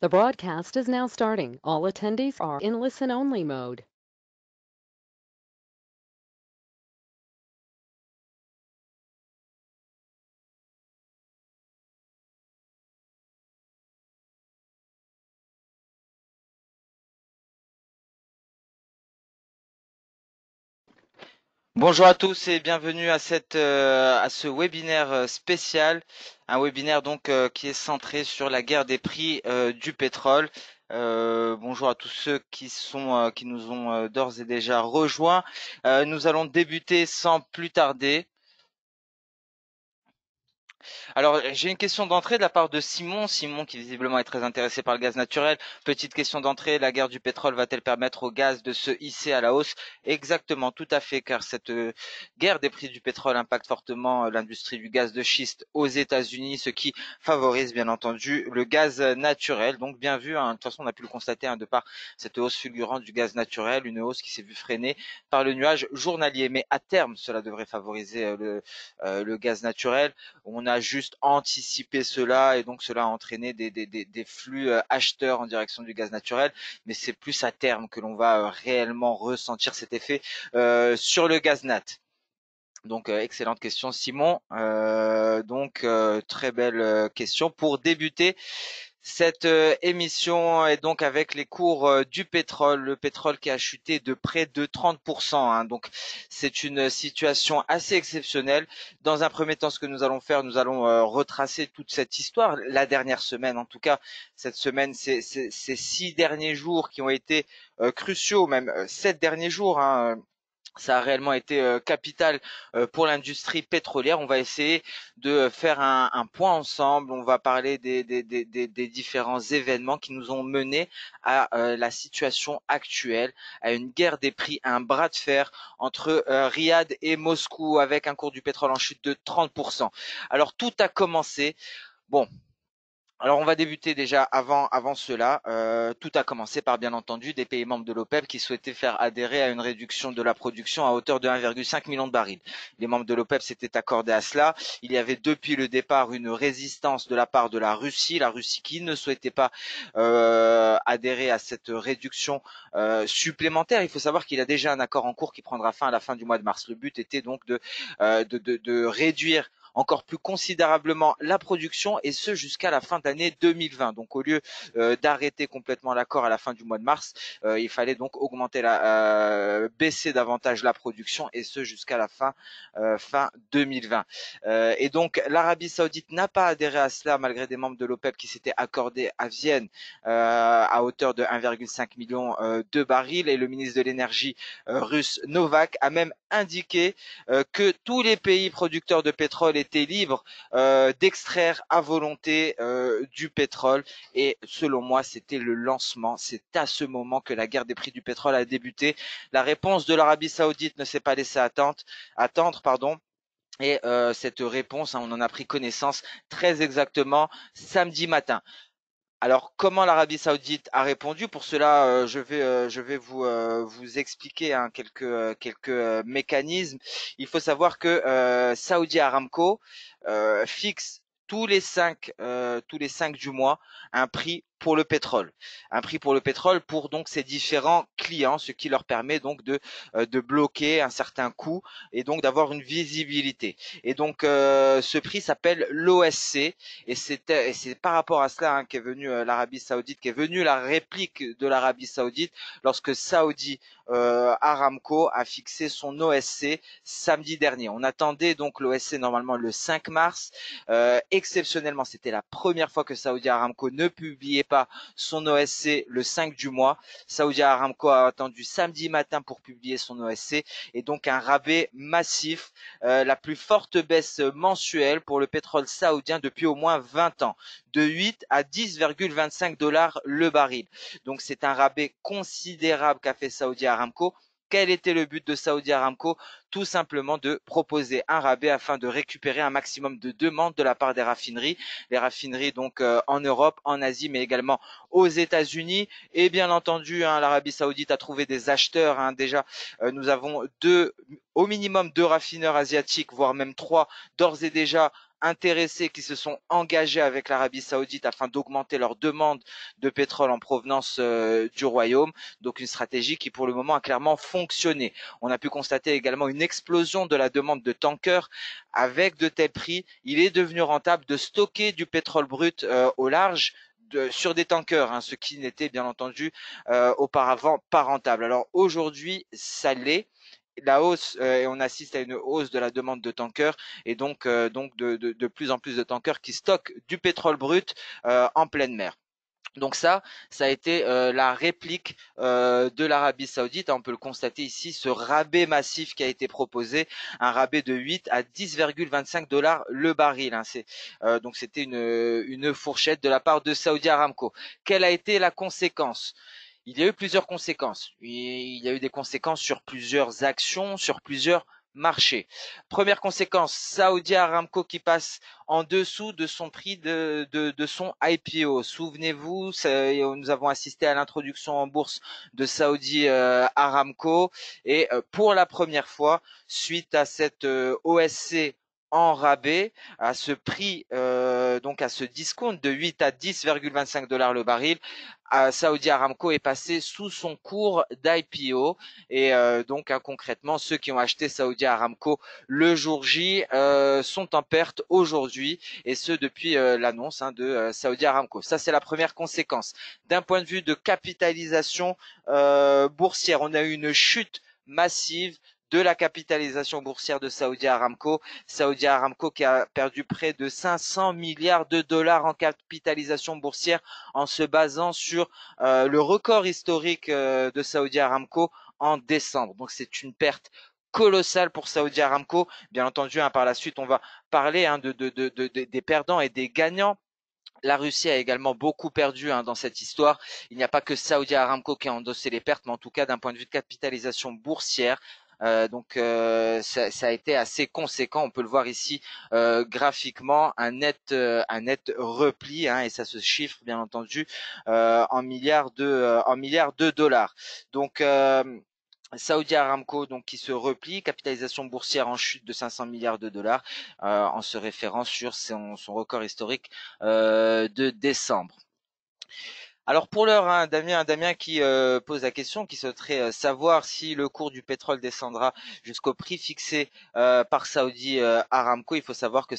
The broadcast is now starting. All attendees are in listen-only mode. Bonjour à tous et bienvenue à ce webinaire spécial, un webinaire donc qui est centré sur la guerre des prix du pétrole. Bonjour à tous ceux qui nous ont d'ores et déjà rejoints. Nous allons débuter sans plus tarder. Alors, j'ai une question d'entrée de la part de Simon. Simon, qui visiblement est très intéressé par le gaz naturel. Petite question d'entrée, la guerre du pétrole va-t-elle permettre au gaz de se hisser à la hausse? Exactement, tout à fait, car cette guerre des prix du pétrole impacte fortement l'industrie du gaz de schiste aux États-Unis, ce qui favorise bien entendu le gaz naturel. Donc, bien vu, hein, de toute façon, on a pu le constater de par cette hausse fulgurante du gaz naturel, une hausse qui s'est vue freinée par le nuage journalier. Mais à terme, cela devrait favoriser le gaz naturel. On a juste anticipé cela et donc cela a entraîné des flux acheteurs en direction du gaz naturel, mais c'est plus à terme que l'on va réellement ressentir cet effet sur le gaz nat. Donc excellente question Simon. Très belle question pour débuter. Cette émission est donc avec les cours du pétrole, le pétrole qui a chuté de près de 30%, hein. Donc c'est une situation assez exceptionnelle. Dans un premier temps, ce que nous allons faire, nous allons retracer toute cette histoire, la dernière semaine en tout cas. Cette semaine, ces 6 derniers jours qui ont été cruciaux, même 7 derniers jours, hein. Ça a réellement été capital pour l'industrie pétrolière. On va essayer de faire un point ensemble. On va parler des différents événements qui nous ont menés à la situation actuelle, à une guerre des prix, à un bras de fer entre Riyad et Moscou avec un cours du pétrole en chute de 30%. Alors tout a commencé. Bon, alors on va débuter déjà avant cela. Tout a commencé par bien entendu des pays membres de l'OPEP qui souhaitaient faire adhérer à une réduction de la production à hauteur de 1,5 million de barils. Les membres de l'OPEP s'étaient accordés à cela. Il y avait depuis le départ une résistance de la part de la Russie qui ne souhaitait pas adhérer à cette réduction supplémentaire. Il faut savoir qu'il y a déjà un accord en cours qui prendra fin à la fin du mois de mars. Le but était donc de réduire encore plus considérablement la production et ce jusqu'à la fin d'année 2020. Donc au lieu d'arrêter complètement l'accord à la fin du mois de mars, il fallait donc baisser davantage la production et ce jusqu'à la fin 2020. Et donc l'Arabie Saoudite n'a pas adhéré à cela malgré des membres de l'OPEP qui s'étaient accordés à Vienne à hauteur de 1,5 million de barils et le ministre de l'énergie russe Novak a même indiqué que tous les pays producteurs de pétrole étaient libres d'extraire à volonté du pétrole. Et selon moi, c'était le lancement. C'est à ce moment que la guerre des prix du pétrole a débuté. La réponse de l'Arabie Saoudite ne s'est pas laissée attendre, pardon. Et cette réponse, on en a pris connaissance très exactement samedi matin. Alors, comment l'Arabie Saoudite a répondu? Pour cela, je vais vous expliquer quelques mécanismes. Il faut savoir que Saudi Aramco fixe tous les 5 du mois un prix pour le pétrole. Un prix pour le pétrole pour donc ses différents clients, ce qui leur permet donc de bloquer un certain coût et donc d'avoir une visibilité. Et donc ce prix s'appelle l'OSC et c'est par rapport à cela qu'est venue l'Arabie Saoudite, qu'est venue la réplique de l'Arabie Saoudite lorsque Saudi Aramco a fixé son OSC samedi dernier. On attendait donc l'OSC normalement le 5 mars. Exceptionnellement, c'était la première fois que Saudi Aramco ne publiait pas son OSC le 5 du mois. Saudi Aramco a attendu samedi matin pour publier son OSC et donc un rabais massif, la plus forte baisse mensuelle pour le pétrole saoudien depuis au moins 20 ans, de 8 à 10,25 dollars le baril. Donc c'est un rabais considérable qu'a fait Saudi Aramco. Quel était le but de Saudi Aramco? Tout simplement de proposer un rabais afin de récupérer un maximum de demandes de la part des raffineries. Les raffineries donc en Europe, en Asie, mais également aux États-Unis. Et bien entendu, l'Arabie Saoudite a trouvé des acheteurs. Déjà, nous avons au minimum 2 raffineurs asiatiques, voire même 3, d'ores et déjà intéressés, qui se sont engagés avec l'Arabie Saoudite afin d'augmenter leur demande de pétrole en provenance du royaume. Donc une stratégie qui pour le moment a clairement fonctionné. On a pu constater également une explosion de la demande de tankers. Avec de tels prix, il est devenu rentable de stocker du pétrole brut au large sur des tankers, hein, ce qui n'était bien entendu auparavant pas rentable. Alors aujourd'hui, ça l'est. La hausse, et on assiste à une hausse de la demande de tankers et donc de plus en plus de tankers qui stockent du pétrole brut en pleine mer. Donc ça a été la réplique de l'Arabie Saoudite. On peut le constater ici, ce rabais massif qui a été proposé, un rabais de 8 à 10,25 $ le baril. Hein. Donc c'était une fourchette de la part de Saudi Aramco. Quelle a été la conséquence? Il y a eu plusieurs conséquences. Il y a eu des conséquences sur plusieurs actions, sur plusieurs marchés. Première conséquence, Saudi Aramco qui passe en dessous de son prix de son IPO. Souvenez-vous, nous avons assisté à l'introduction en bourse de Saudi Aramco et pour la première fois, suite à cette OSC en rabais, à ce prix, donc à ce discount de 8 à 10,25 $ le baril, Saudi Aramco est passé sous son cours d'IPO et donc concrètement ceux qui ont acheté Saudi Aramco le jour J sont en perte aujourd'hui et ce depuis l'annonce de Saudi Aramco. Ça c'est la première conséquence. D'un point de vue de capitalisation boursière, on a eu une chute massive de la capitalisation boursière de Saudi Aramco. Saudi Aramco qui a perdu près de 500 milliards de dollars en capitalisation boursière en se basant sur le record historique de Saudi Aramco en décembre. Donc c'est une perte colossale pour Saudi Aramco. Bien entendu, par la suite, on va parler des perdants et des gagnants. La Russie a également beaucoup perdu dans cette histoire. Il n'y a pas que Saudi Aramco qui a endossé les pertes, mais en tout cas d'un point de vue de capitalisation boursière, ça a été assez conséquent. On peut le voir ici graphiquement, un net repli, et ça se chiffre bien entendu en milliards de dollars. Donc Saudi Aramco donc qui se replie, capitalisation boursière en chute de 500 milliards de dollars en se référant sur son record historique de décembre. Alors pour l'heure, Damien qui pose la question, qui souhaiterait savoir si le cours du pétrole descendra jusqu'au prix fixé par Saudi Aramco. Il faut savoir que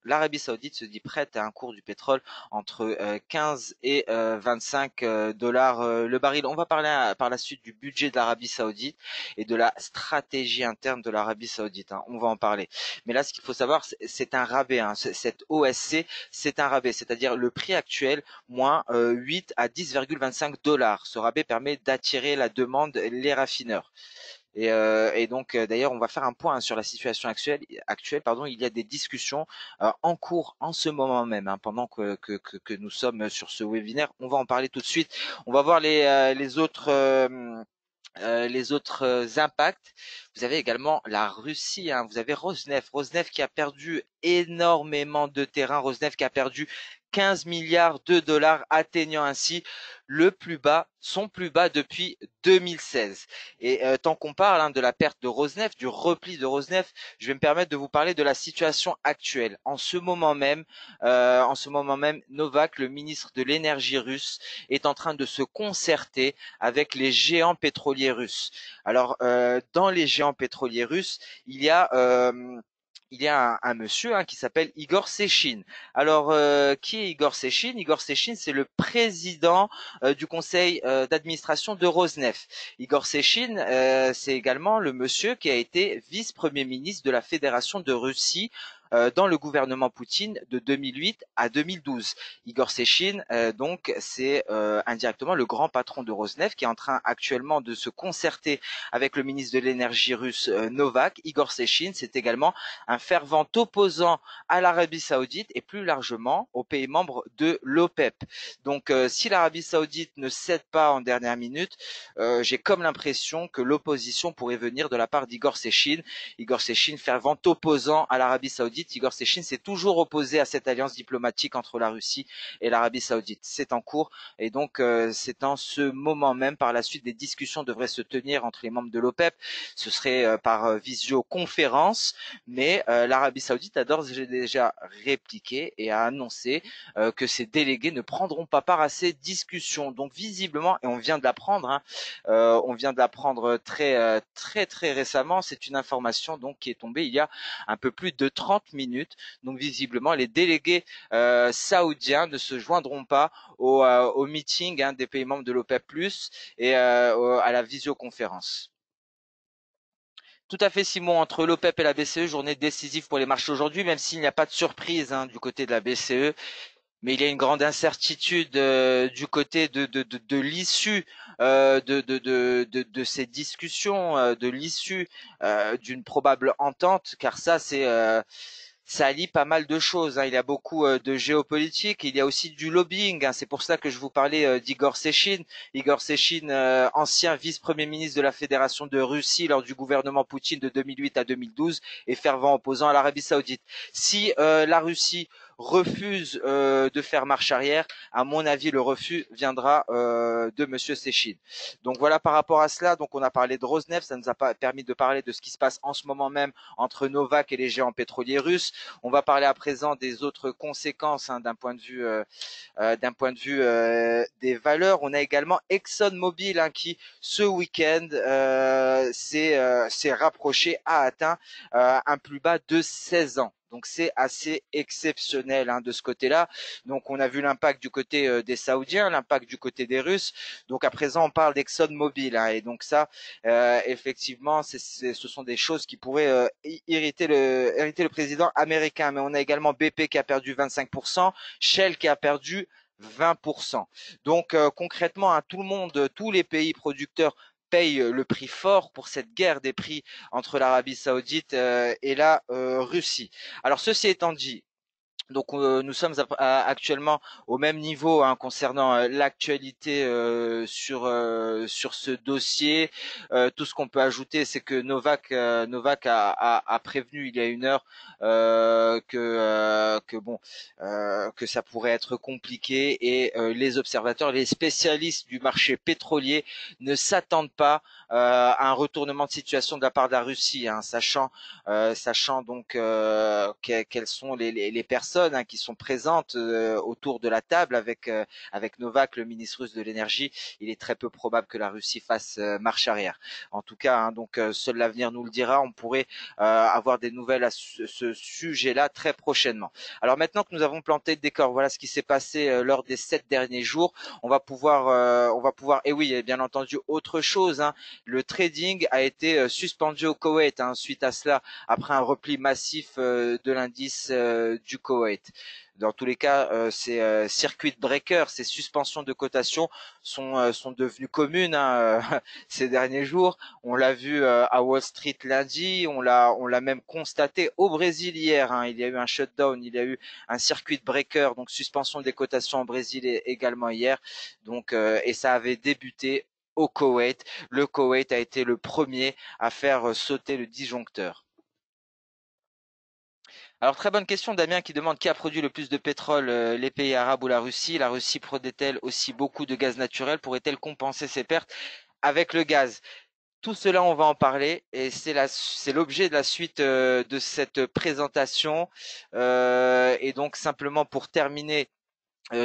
l'Arabie Saoudite se dit prête à un cours du pétrole entre 15 et 25 $ le baril. On va parler par la suite du budget de l'Arabie Saoudite et de la stratégie interne de l'Arabie Saoudite. On va en parler. Mais là, ce qu'il faut savoir, c'est un rabais. Cette OSC, c'est un rabais, c'est-à-dire le prix actuel moins 8 à 10,25 $. Ce rabais permet d'attirer la demande, les raffineurs. Et donc d'ailleurs on va faire un point sur la situation actuelle. Il y a des discussions en cours en ce moment même, pendant que nous sommes sur ce webinaire. On va en parler tout de suite. On va voir les autres impacts. Vous avez également la Russie, vous avez Rosneft qui a perdu énormément de terrain, Rosneft qui a perdu 15 milliards de dollars, atteignant ainsi son plus bas depuis 2016. Et tant qu'on parle de la perte de Rosneft, du repli de Rosneft, je vais me permettre de vous parler de la situation actuelle. En ce moment même, Novak, le ministre de l'énergie russe, est en train de se concerter avec les géants pétroliers russes. Alors, dans les géants pétroliers russes, il y a un monsieur qui s'appelle Igor Sechin. Alors, qui est Igor Sechin? Igor Sechin, c'est le président du conseil d'administration de Rosneft. Igor Sechin, c'est également le monsieur qui a été vice-premier ministre de la Fédération de Russie dans le gouvernement Poutine de 2008 à 2012. Igor Sechin, donc, c'est indirectement le grand patron de Rosneft qui est en train actuellement de se concerter avec le ministre de l'énergie russe Novak. Igor Sechin, c'est également un fervent opposant à l'Arabie Saoudite et plus largement aux pays membres de l'OPEP. Donc si l'Arabie Saoudite ne cède pas en dernière minute, j'ai comme l'impression que l'opposition pourrait venir de la part d'Igor Sechin. Igor Sechin, fervent opposant à l'Arabie Saoudite Saoudite, Igor Sechin, s'est toujours opposé à cette alliance diplomatique entre la Russie et l'Arabie Saoudite. C'est en cours et donc c'est en ce moment même. Par la suite, des discussions devraient se tenir entre les membres de l'OPEP. Ce serait par visioconférence, mais l'Arabie Saoudite a d'ores et déjà répliqué et a annoncé que ses délégués ne prendront pas part à ces discussions. Donc visiblement, et on vient de l'apprendre, hein, on vient de l'apprendre très récemment. C'est une information donc qui est tombée il y a un peu plus de 30 minutes. Donc visiblement, les délégués saoudiens ne se joindront pas au meeting hein, des pays membres de l'OPEP+ et à la visioconférence. Tout à fait, Simon. Entre l'OPEP et la BCE, journée décisive pour les marchés aujourd'hui, même s'il n'y a pas de surprise hein, du côté de la BCE. Mais il y a une grande incertitude du côté de l'issue de ces discussions, de l'issue d'une probable entente, car ça allie pas mal de choses. Hein. Il y a beaucoup de géopolitique, il y a aussi du lobbying. Hein. C'est pour ça que je vous parlais d'Igor Sechin. Igor Sechin, ancien vice-premier ministre de la Fédération de Russie lors du gouvernement Poutine de 2008 à 2012 et fervent opposant à l'Arabie Saoudite. Si la Russie refuse de faire marche arrière, à mon avis, le refus viendra de Monsieur Sechin. Donc voilà par rapport à cela. Donc on a parlé de Rosneft, ça nous a pas permis de parler de ce qui se passe en ce moment même entre Novak et les géants pétroliers russes. On va parler à présent des autres conséquences hein, d'un point de vue des valeurs. On a également ExxonMobil hein, qui ce week-end s'est rapproché, a atteint un plus bas de 16 ans. Donc c'est assez exceptionnel hein, de ce côté-là. Donc on a vu l'impact du côté des Saoudiens, l'impact du côté des Russes. Donc à présent on parle d'ExxonMobil hein, et donc ça effectivement ce sont des choses qui pourraient irriter le président américain. Mais on a également BP qui a perdu 25%, Shell qui a perdu 20%. Donc concrètement, hein, tout le monde, tous les pays producteurs paye le prix fort pour cette guerre des prix entre l'Arabie Saoudite et la Russie. Alors ceci étant dit, donc nous sommes actuellement au même niveau hein, concernant l'actualité sur ce dossier. Tout ce qu'on peut ajouter, c'est que Novak a prévenu il y a une heure que ça pourrait être compliqué et les observateurs, les spécialistes du marché pétrolier ne s'attendent pas à un retournement de situation de la part de la Russie, hein, sachant donc quelles sont les personnes hein, qui sont présentes autour de la table avec Novak, le ministre russe de l'énergie. Il est très peu probable que la Russie fasse marche arrière. En tout cas, hein, donc seul l'avenir nous le dira. On pourrait avoir des nouvelles à ce sujet-là très prochainement. Alors maintenant que nous avons planté le décor, voilà ce qui s'est passé lors des 7 derniers jours. On va pouvoir, et oui, bien entendu, autre chose. Hein, le trading a été suspendu au Koweït hein, suite à cela, après un repli massif de l'indice du Koweït. Dans tous les cas, ces circuit breakers, ces suspensions de cotation sont devenues communes hein, ces derniers jours. On l'a vu à Wall Street lundi, on l'a même constaté au Brésil hier. Hein. Il y a eu un shutdown, il y a eu un circuit breaker, donc suspension des cotations au Brésil également hier. Donc et ça avait débuté au Koweït. Le Koweït a été le premier à faire sauter le disjoncteur. Alors très bonne question, Damien qui demande qui a produit le plus de pétrole, les pays arabes ou la Russie? La Russie produit-elle aussi beaucoup de gaz naturel? Pourrait-elle compenser ses pertes avec le gaz? Tout cela, on va en parler et c'est l'objet de la suite de cette présentation. Et donc simplement pour terminer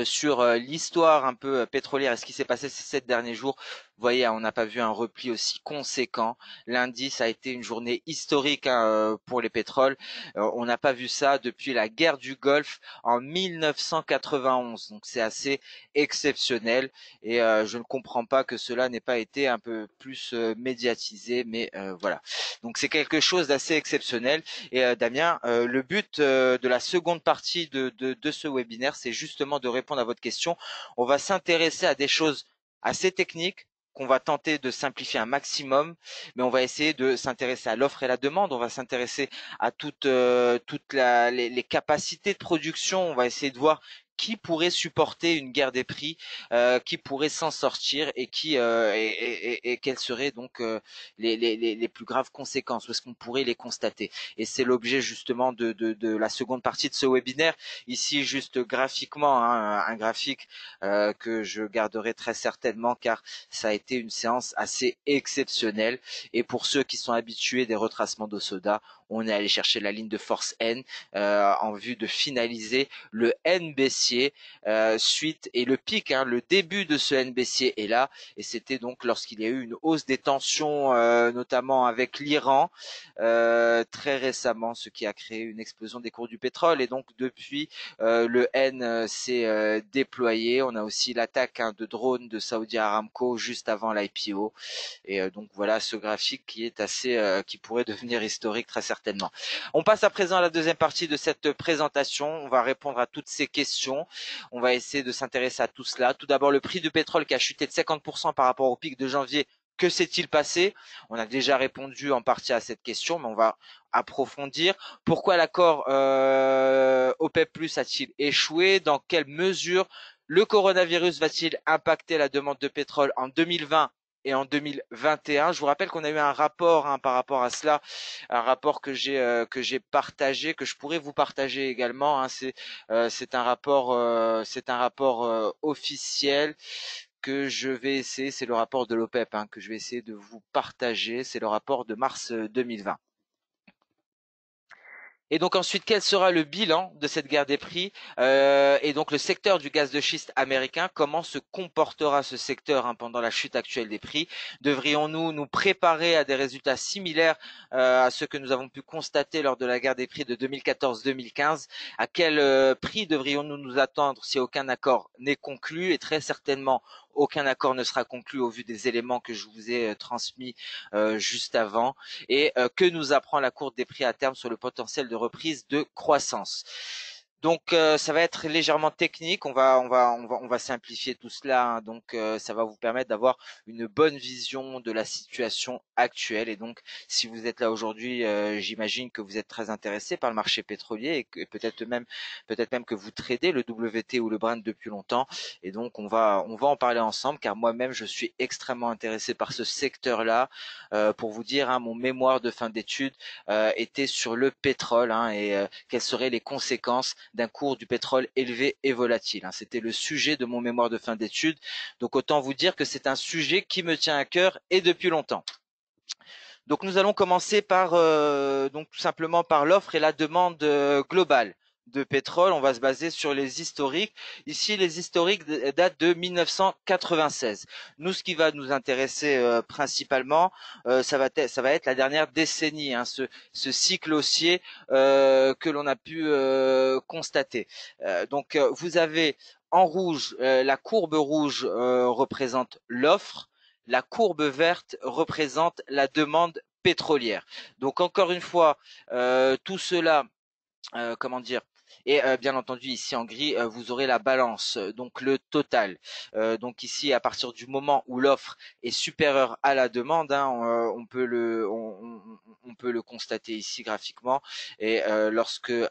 sur l'histoire un peu pétrolière et ce qui s'est passé ces 7 derniers jours. Vous voyez, on n'a pas vu un repli aussi conséquent. Lundi, ça a été une journée historique hein, pour les pétroles. On n'a pas vu ça depuis la guerre du Golfe en 1991. Donc c'est assez exceptionnel et je ne comprends pas que cela n'ait pas été un peu plus médiatisé. Mais voilà. Donc c'est quelque chose d'assez exceptionnel. Et Damien, le but de la seconde partie de ce webinaire, c'est justement de répondre à votre question. On va s'intéresser à des choses assez techniques qu'on va tenter de simplifier un maximum, mais on va essayer de s'intéresser à l'offre et la demande, on va s'intéresser à toutes les capacités de production, on va essayer de voir qui pourrait supporter une guerre des prix, qui pourrait s'en sortir et quelles seraient donc les plus graves conséquences, où est-ce qu'on pourrait les constater. Et c'est l'objet justement de la seconde partie de ce webinaire. Ici, juste graphiquement, hein, un graphique que je garderai très certainement car ça a été une séance assez exceptionnelle. Et pour ceux qui sont habitués des retracements d'Osoda, on est allé chercher la ligne de force N en vue de finaliser le N baissier suite et le pic, hein, le début de ce N baissier est là et c'était donc lorsqu'il y a eu une hausse des tensions notamment avec l'Iran très récemment, ce qui a créé une explosion des cours du pétrole et donc depuis le N s'est déployé. On a aussi l'attaque de drones de Saudi Aramco juste avant l'IPO et donc voilà ce graphique qui est qui pourrait devenir historique très certainement. On passe à présent à la deuxième partie de cette présentation. On va répondre à toutes ces questions. On va essayer de s'intéresser à tout cela. Tout d'abord, le prix du pétrole qui a chuté de 50% par rapport au pic de janvier. Que s'est-il passé? On a déjà répondu en partie à cette question, mais on va approfondir. Pourquoi l'accord OPEP+ a-t-il échoué? Dans quelle mesure le coronavirus va-t-il impacter la demande de pétrole en 2020 et en 2021? Je vous rappelle qu'on a eu un rapport par rapport à cela, un rapport que j'ai partagé, que je pourrais vous partager également. C'est un rapport officiel que je vais essayer, c'est le rapport de l'OPEP que je vais essayer de vous partager. C'est le rapport de mars 2020. Et donc ensuite, quel sera le bilan de cette guerre des prix et donc le secteur du gaz de schiste américain, comment se comportera ce secteur pendant la chute actuelle des prix? Devrions-nous nous préparer à des résultats similaires à ceux que nous avons pu constater lors de la guerre des prix de 2014-2015? À quel prix devrions-nous nous attendre si aucun accord n'est conclu? Et très certainement, aucun accord ne sera conclu au vu des éléments que je vous ai transmis juste avant. Et que nous apprend la courbe des prix à terme sur le potentiel de reprise de croissance? Donc ça va être légèrement technique, on va simplifier tout cela, donc ça va vous permettre d'avoir une bonne vision de la situation actuelle. Et donc si vous êtes là aujourd'hui, j'imagine que vous êtes très intéressé par le marché pétrolier et que peut-être même que vous tradez le WT ou le Brent depuis longtemps. Et donc on va en parler ensemble car moi-même je suis extrêmement intéressé par ce secteur-là. Pour vous dire, mon mémoire de fin d'études était sur le pétrole et quelles seraient les conséquences d'un cours du pétrole élevé et volatile. C'était le sujet de mon mémoire de fin d'études. Donc autant vous dire que c'est un sujet qui me tient à cœur et depuis longtemps. Donc nous allons commencer par donc tout simplement par l'offre et la demande globale de pétrole. On va se baser sur les historiques. Ici, les historiques datent de 1996. Nous, ce qui va nous intéresser principalement, ça va être la dernière décennie, ce cycle haussier que l'on a pu constater. Donc, vous avez en rouge, la courbe rouge représente l'offre. La courbe verte représente la demande pétrolière. Donc encore une fois, tout cela, comment dire, et bien entendu ici en gris, vous aurez la balance, donc le total. Donc ici, à partir du moment où l'offre est supérieure à la demande, on peut le constater ici graphiquement. Et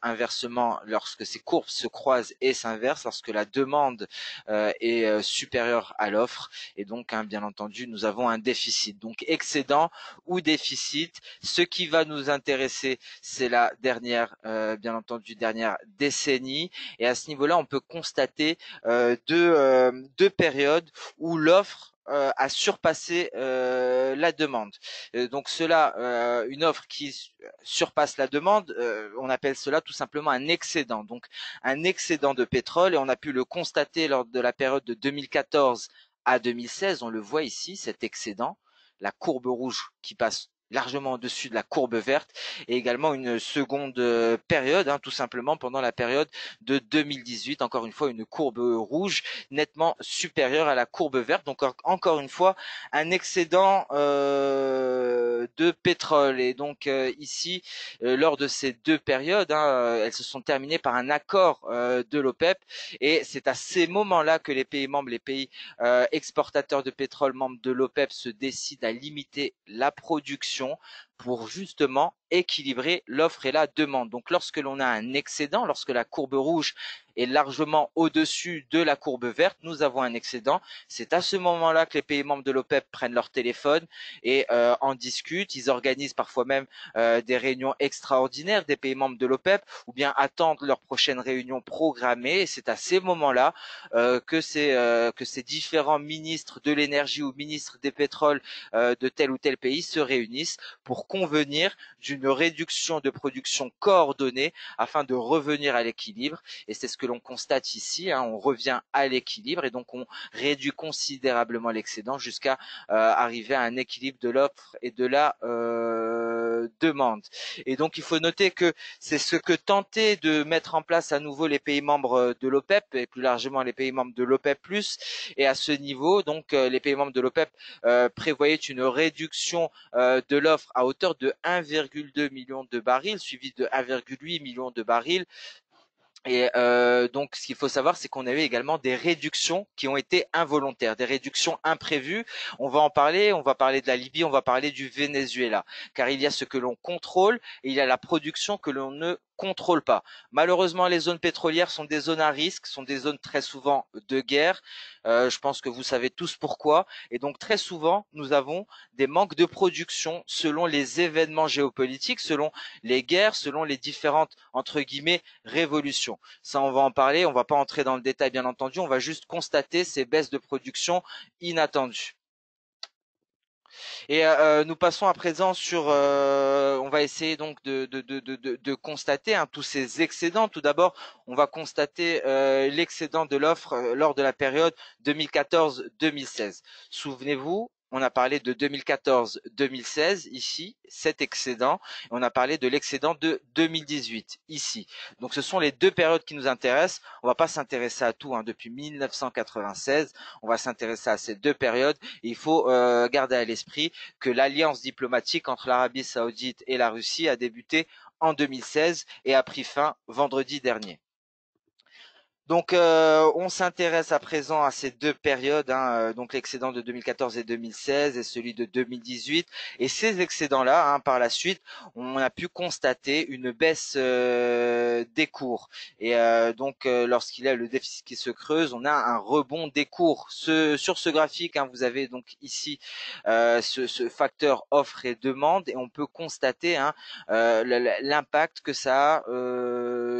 inversement, lorsque ces courbes se croisent et s'inversent, lorsque la demande est supérieure à l'offre, et donc bien entendu, nous avons un déficit. Donc excédent ou déficit. Ce qui va nous intéresser, c'est la dernière, bien entendu, dernière décennie. Et à ce niveau-là, on peut constater deux périodes où l'offre a surpassé la demande. Donc une offre qui surpasse la demande, on appelle cela tout simplement un excédent. Donc un excédent de pétrole, et on a pu le constater lors de la période de 2014 à 2016. On le voit ici, cet excédent, la courbe rouge qui passe largement au-dessus de la courbe verte, et également une seconde période, tout simplement pendant la période de 2018, encore une fois une courbe rouge nettement supérieure à la courbe verte. Donc encore une fois un excédent de pétrole. Et donc ici, lors de ces deux périodes, elles se sont terminées par un accord de l'OPEP, et c'est à ces moments-là que les pays membres, les pays exportateurs de pétrole membres de l'OPEP se décident à limiter la production pour justement équilibrer l'offre et la demande. Donc lorsque l'on a un excédent, lorsque la courbe rouge est largement au-dessus de la courbe verte, nous avons un excédent. C'est à ce moment-là que les pays membres de l'OPEP prennent leur téléphone et en discutent. Ils organisent parfois même des réunions extraordinaires des pays membres de l'OPEP ou bien attendent leur prochaine réunion programmée. Et c'est à ces moments-là que ces différents ministres de l'énergie ou ministres des pétroles de tel ou tel pays se réunissent pour convenir d'une réduction de production coordonnée afin de revenir à l'équilibre. Et c'est ce que l'on constate ici, hein, on revient à l'équilibre et donc on réduit considérablement l'excédent jusqu'à arriver à un équilibre de l'offre et de la demande. Et donc il faut noter que c'est ce que tentaient de mettre en place à nouveau les pays membres de l'OPEP et plus largement les pays membres de l'OPEP+. Et à ce niveau, donc les pays membres de l'OPEP prévoyaient une réduction de l'offre à hauteur de 1,2 million de barils, suivi de 1,8 million de barils. Et donc, ce qu'il faut savoir, c'est qu'on avait également des réductions qui ont été involontaires, des réductions imprévues. On va en parler, on va parler de la Libye, on va parler du Venezuela, car il y a ce que l'on contrôle et il y a la production que l'on ne contrôle pas. Malheureusement, les zones pétrolières sont des zones à risque, sont des zones très souvent de guerre. Je pense que vous savez tous pourquoi. Et donc, très souvent, nous avons des manques de production selon les événements géopolitiques, selon les guerres, selon les différentes, entre guillemets, révolutions. Ça, on va en parler, on va pas entrer dans le détail, bien entendu, on va juste constater ces baisses de production inattendues. Et nous passons à présent sur, on va essayer donc de constater hein, tous ces excédents. Tout d'abord, on va constater l'excédent de l'offre lors de la période 2014-2016. Souvenez-vous, on a parlé de 2014-2016 ici, cet excédent. On a parlé de l'excédent de 2018 ici. Donc ce sont les deux périodes qui nous intéressent. On va pas s'intéresser à tout hein, depuis 1996. On va s'intéresser à ces deux périodes. Et il faut garder à l'esprit que l'alliance diplomatique entre l'Arabie Saoudite et la Russie a débuté en 2016 et a pris fin vendredi dernier. Donc, on s'intéresse à présent à ces deux périodes, hein, donc l'excédent de 2014 et 2016 et celui de 2018. Et ces excédents-là, hein, par la suite, on a pu constater une baisse des cours. Et donc, lorsqu'il y a le déficit qui se creuse, on a un rebond des cours. Sur ce graphique, hein, vous avez donc ici ce facteur offre et demande, et on peut constater hein, l'impact que ça a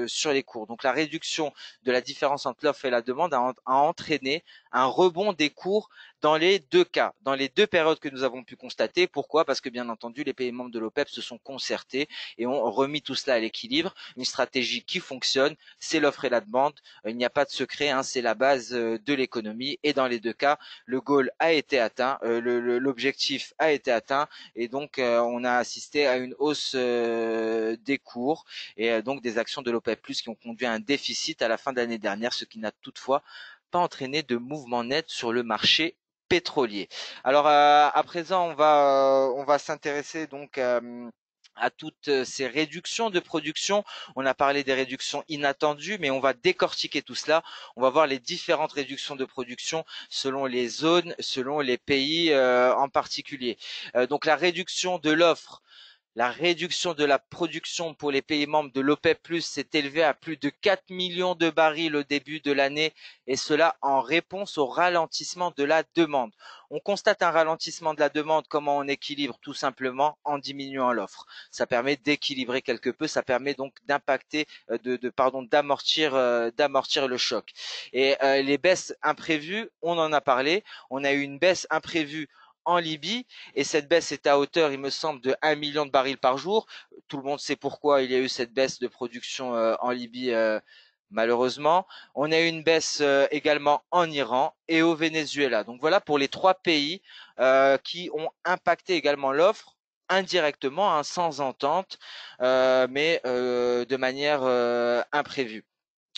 sur les cours. Donc, la réduction de la différence entre l'offre et la demande a entraîné un rebond des cours dans les deux cas, dans les deux périodes que nous avons pu constater. Pourquoi? Parce que bien entendu, les pays membres de l'OPEP se sont concertés et ont remis tout cela à l'équilibre. Une stratégie qui fonctionne, c'est l'offre et la demande. Il n'y a pas de secret, hein, c'est la base de l'économie. Et dans les deux cas, le goal a été atteint, l'objectif a été atteint, et donc on a assisté à une hausse des cours et donc des actions de l'OPEP+ qui ont conduit à un déficit à la fin de l'année dernière, ce qui n'a toutefois pas entraîné de mouvement net sur le marché pétrolier. Alors à présent, on va s'intéresser donc à toutes ces réductions de production. On a parlé des réductions inattendues, mais on va décortiquer tout cela. On va voir les différentes réductions de production selon les zones, selon les pays en particulier. Donc la réduction de l'offre. La réduction de la production pour les pays membres de l'OPEP+ s'est élevée à plus de 4 millions de barils au début de l'année, et cela en réponse au ralentissement de la demande. On constate un ralentissement de la demande. Comment on équilibre? Tout simplement en diminuant l'offre. Ça permet d'équilibrer quelque peu, ça permet donc d'impacter, d'amortir le choc. Et les baisses imprévues, on en a parlé. On a eu une baisse imprévue en Libye, et cette baisse est à hauteur, il me semble, de 1 million de barils par jour. Tout le monde sait pourquoi il y a eu cette baisse de production en Libye, malheureusement. On a eu une baisse également en Iran et au Venezuela. Donc voilà pour les trois pays qui ont impacté également l'offre indirectement, hein, sans entente, mais de manière imprévue.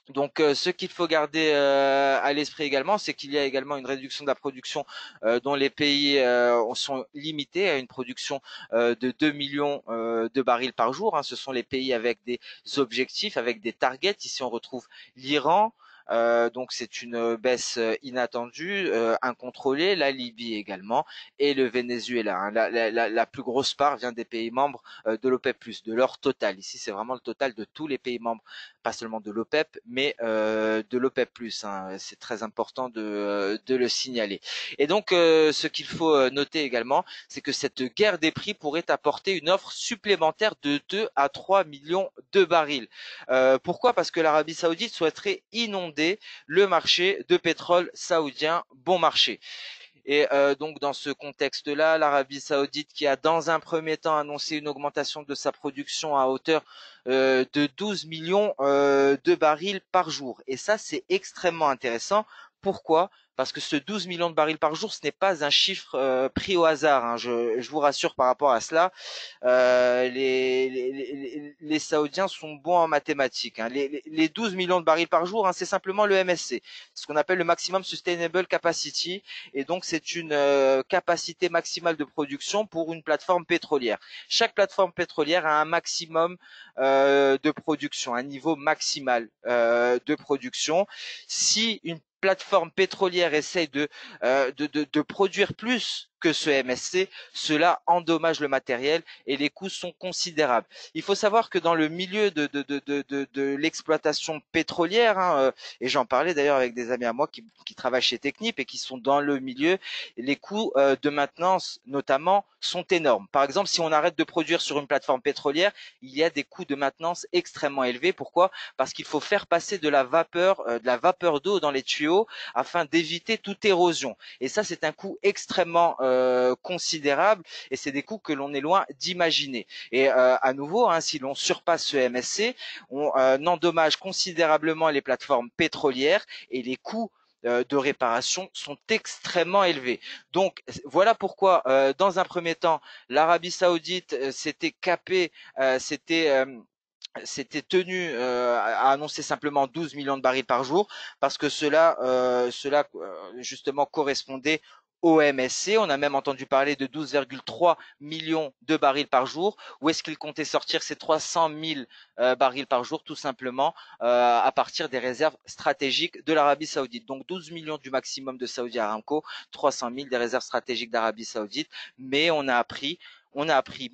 Donc, ce qu'il faut garder à l'esprit également, c'est qu'il y a également une réduction de la production dont les pays sont limités à une production de 2 millions de barils par jour. Hein. Ce sont les pays avec des objectifs, avec des targets. Ici, on retrouve l'Iran, donc c'est une baisse inattendue, incontrôlée. La Libye également et le Venezuela, hein. La plus grosse part vient des pays membres de l'OPEP+, de leur total. Ici, c'est vraiment le total de tous les pays membres, pas seulement de l'OPEP, mais de l'OPEP+, hein. C'est très important de le signaler. Et donc, ce qu'il faut noter également, c'est que cette guerre des prix pourrait apporter une offre supplémentaire de 2 à 3 millions de barils. Pourquoi? Parce que l'Arabie Saoudite souhaiterait inonder le marché de pétrole saoudien bon marché. Et donc dans ce contexte-là, l'Arabie Saoudite qui a dans un premier temps annoncé une augmentation de sa production à hauteur de 12 millions de barils par jour. Et ça, c'est extrêmement intéressant. Pourquoi? Parce que ce 12 millions de barils par jour, ce n'est pas un chiffre pris au hasard, hein. Je vous rassure par rapport à cela. Les Saoudiens sont bons en mathématiques, hein. Les 12 millions de barils par jour, hein, c'est simplement le MSC, ce qu'on appelle le Maximum Sustainable Capacity. Et donc, c'est une capacité maximale de production pour une plateforme pétrolière. Chaque plateforme pétrolière a un maximum de production, un niveau maximal de production. Si une plateforme pétrolière essaye de produire plus que ce MSC, cela endommage le matériel et les coûts sont considérables. Il faut savoir que dans le milieu de l'exploitation pétrolière, hein, et j'en parlais d'ailleurs avec des amis à moi qui travaillent chez Technip et qui sont dans le milieu, les coûts de maintenance notamment sont énormes. Par exemple, si on arrête de produire sur une plateforme pétrolière, il y a des coûts de maintenance extrêmement élevés. Pourquoi? Parce qu'il faut faire passer de la vapeur d'eau dans les tuyaux afin d'éviter toute érosion. Et ça, c'est un coût extrêmement considérable et c'est des coûts que l'on est loin d'imaginer. Et à nouveau, hein, si l'on surpasse ce MSC, on endommage considérablement les plateformes pétrolières et les coûts de réparation sont extrêmement élevés. Donc voilà pourquoi, dans un premier temps, l'Arabie Saoudite s'était capée, s'était tenu à annoncer simplement 12 millions de barils par jour parce que cela justement correspondait au MSC. On a même entendu parler de 12,3 millions de barils par jour. Où est-ce qu'il comptait sortir ces 300 000 barils par jour? Tout simplement à partir des réserves stratégiques de l'Arabie Saoudite. Donc 12 millions du maximum de Saudi Aramco, 300 000 des réserves stratégiques d'Arabie Saoudite. Mais on a appris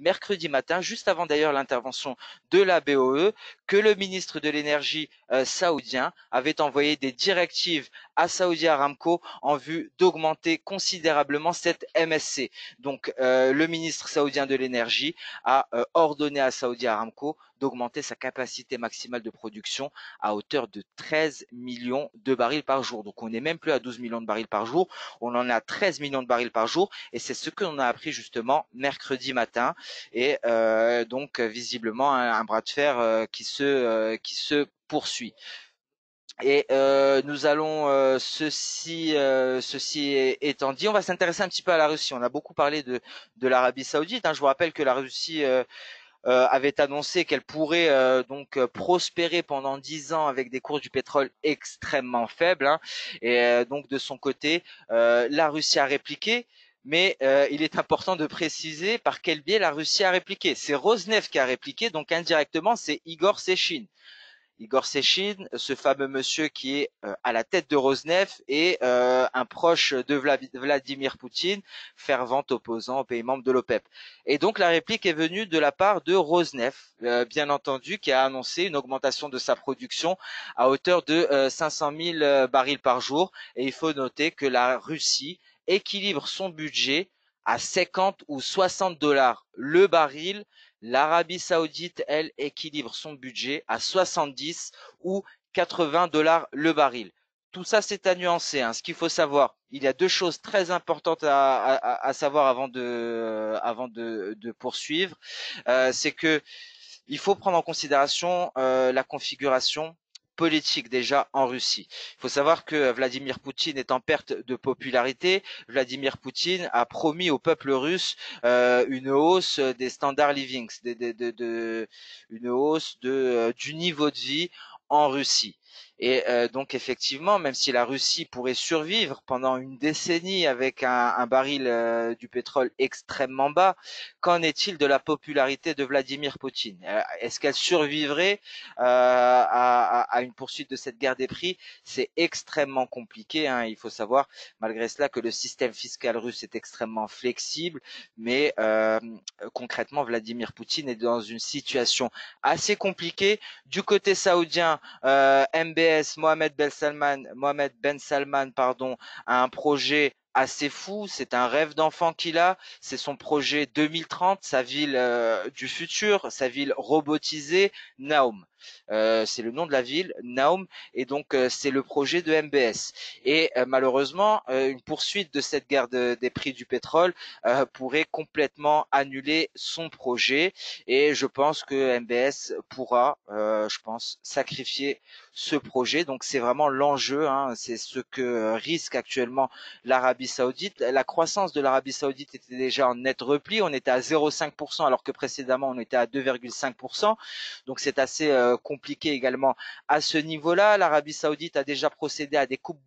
mercredi matin, juste avant d'ailleurs l'intervention de la BOE, que le ministre de l'énergie saoudien avait envoyé des directives à Saudi Aramco en vue d'augmenter considérablement cette MSC. Donc le ministre saoudien de l'énergie a ordonné à Saudi Aramco d'augmenter sa capacité maximale de production à hauteur de 13 millions de barils par jour. Donc on n'est même plus à 12 millions de barils par jour, on en a 13 millions de barils par jour et c'est ce que l'on a appris justement mercredi matin. Et donc visiblement un bras de fer qui se poursuit. Et nous allons ceci étant dit, on va s'intéresser un petit peu à la Russie. On a beaucoup parlé de l'Arabie Saoudite, hein. Je vous rappelle que la Russie avait annoncé qu'elle pourrait donc prospérer pendant 10 ans avec des cours du pétrole extrêmement faibles, hein. Et donc de son côté, la Russie a répliqué. Mais il est important de préciser par quel biais la Russie a répliqué. C'est Rosneft qui a répliqué, donc indirectement c'est Igor Sechin. Igor Sechin, ce fameux monsieur qui est à la tête de Rosneft et un proche de Vladimir Poutine, fervent opposant aux pays membres de l'OPEP. Et donc la réplique est venue de la part de Rosneft, bien entendu, qui a annoncé une augmentation de sa production à hauteur de 500 000 barils par jour. Et il faut noter que la Russie équilibre son budget à 50 ou 60 dollars le baril. L'Arabie Saoudite, elle, équilibre son budget à 70 ou 80 dollars le baril. Tout ça, c'est à nuancer, hein. Ce qu'il faut savoir, il y a deux choses très importantes à savoir avant de poursuivre. C'est que il faut prendre en considération la configuration politique déjà en Russie. Il faut savoir que Vladimir Poutine est en perte de popularité. Vladimir Poutine a promis au peuple russe une hausse des standards living, une hausse du niveau de vie en Russie. Et donc effectivement, même si la Russie pourrait survivre pendant une décennie avec un baril du pétrole extrêmement bas, qu'en est-il de la popularité de Vladimir Poutine? Est-ce qu'elle survivrait à une poursuite de cette guerre des prix? C'est extrêmement compliqué, hein. Il faut savoir, malgré cela, que le système fiscal russe est extrêmement flexible, mais concrètement, Vladimir Poutine est dans une situation assez compliquée. Du côté saoudien, MBS, Mohamed Ben Salman, pardon, a un projet assez fou, c'est un rêve d'enfant qu'il a, c'est son projet 2030, sa ville du futur, sa ville robotisée, Naum. C'est le nom de la ville, Naum, et donc c'est le projet de MBS. Et malheureusement, une poursuite de cette guerre des prix du pétrole pourrait complètement annuler son projet. Et je pense que MBS pourra, je pense, sacrifier ce projet. Donc c'est vraiment l'enjeu, hein, c'est ce que risque actuellement l'Arabie Saoudite. La croissance de l'Arabie Saoudite était déjà en net repli, on était à 0,5% alors que précédemment on était à 2,5%. Donc c'est assez compliqué également à ce niveau-là. L'Arabie Saoudite a déjà procédé à des coupes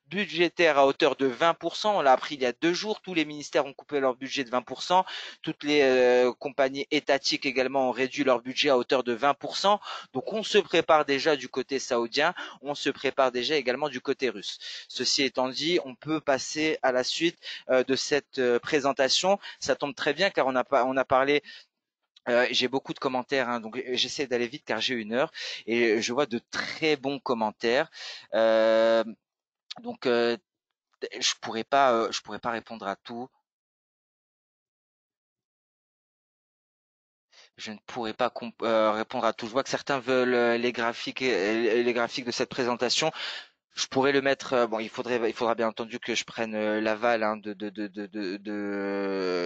budgétaires à hauteur de 20%. On l'a appris il y a 2 jours. Tous les ministères ont coupé leur budget de 20%. Toutes les compagnies étatiques également ont réduit leur budget à hauteur de 20%. Donc on se prépare déjà du côté saoudien, on se prépare déjà également du côté russe. Ceci étant dit, on peut passer à la suite de cette présentation. Ça tombe très bien car on a parlé j'ai beaucoup de commentaires, hein, donc j'essaie d'aller vite car j'ai 1 heure et je vois de très bons commentaires. Euh, donc je pourrais pas répondre à tout. Je ne pourrais pas répondre à tout. Je vois que certains veulent les graphiques de cette présentation. Je pourrais le mettre. Bon, il faudra bien entendu que je prenne l'aval hein, de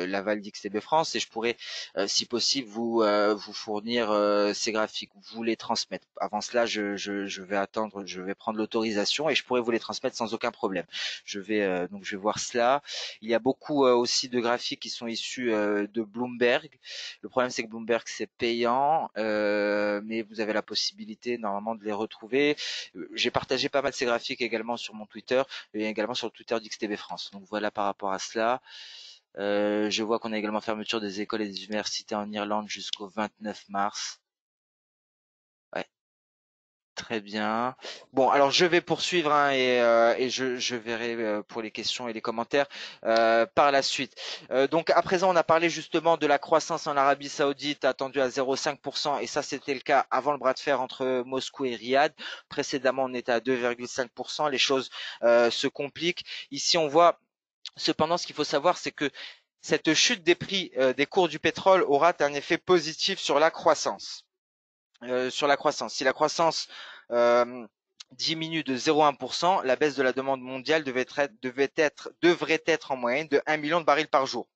l'aval d'XTB France et je pourrais, si possible, vous fournir ces graphiques, vous les transmettre. Avant cela, je vais attendre, je vais prendre l'autorisation et je pourrais vous les transmettre sans aucun problème. Donc je vais voir cela. Il y a beaucoup aussi de graphiques qui sont issus de Bloomberg. Le problème c'est que Bloomberg c'est payant, mais vous avez la possibilité normalement de les retrouver. J'ai partagé pas mal de ces graphiques également sur mon Twitter et également sur le Twitter d'XTB France. Donc voilà par rapport à cela. Je vois qu'on a également fermeture des écoles et des universités en Irlande jusqu'au 29 mars. Ouais, très bien. Bon, alors je vais poursuivre hein, et je verrai pour les questions et les commentaires par la suite. Donc à présent, on a parlé justement de la croissance en Arabie Saoudite attendue à 0,5% et ça c'était le cas avant le bras de fer entre Moscou et Riyad. Précédemment, on était à 2,5%. Les choses se compliquent. Ici, on voit cependant ce qu'il faut savoir, c'est que cette chute des prix des cours du pétrole aura un effet positif sur la croissance. Si la croissance euh, diminue de 0,1%, la baisse de la demande mondiale devrait être en moyenne de 1 million de barils par jour.